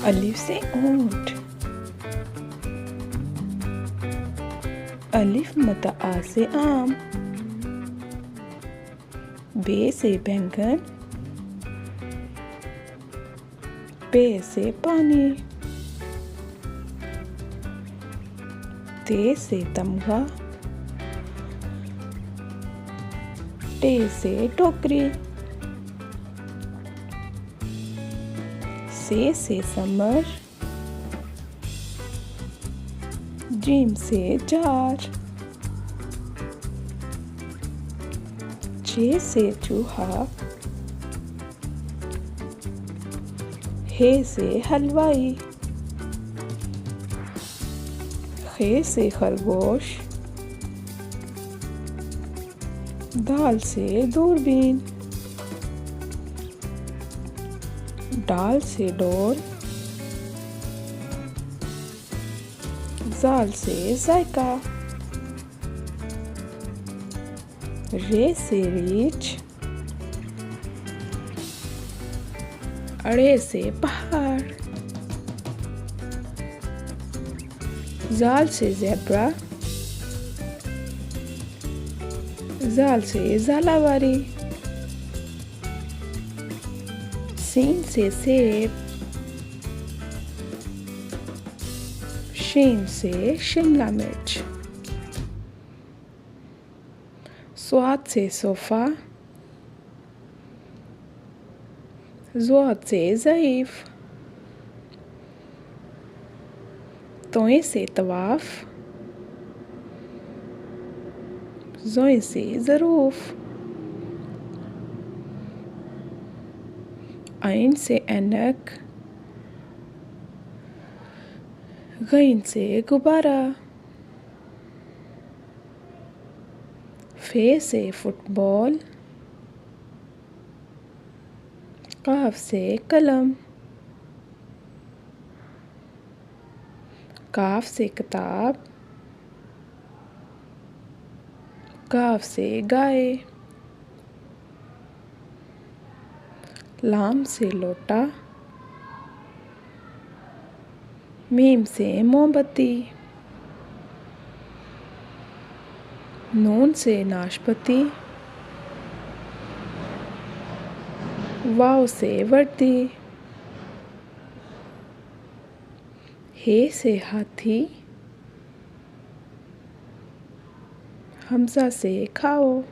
अलिफ से ऊंट। अलिफ मता आ से आम। बे से बैंगन। पे से पानी। ते से तमगा। टे से टोकरी। से समर। जीम से जार। चे से चूहा। हे से हलवाई। खे से खरगोश। दाल से दूरबीन। डाल से डोल। जाल से जायका। रे से रीछ। अड़े से पहाड़। जाल से ज़ेब्रा। जाल से झालावारी। सीन से सेब। शीन से शिमला मिर्च। स्वाद से सोफ़ा। ज़ौद से ज़ईफ़। तोए से तवाफ़। ज़ोए से ज़रूफ़। आइन से ऐनक। गैन से गुब्बारा। फे से फुटबॉल। काफ से कलम। काफ से किताब। काफ से गाय। लाम से लोटा। मीम से मोमबत्ती। नून से नाशपाती। वाव से वर्दी। हे से हाथी। हमजा से खाओ।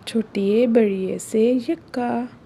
छोटिए बड़िए से यक्का।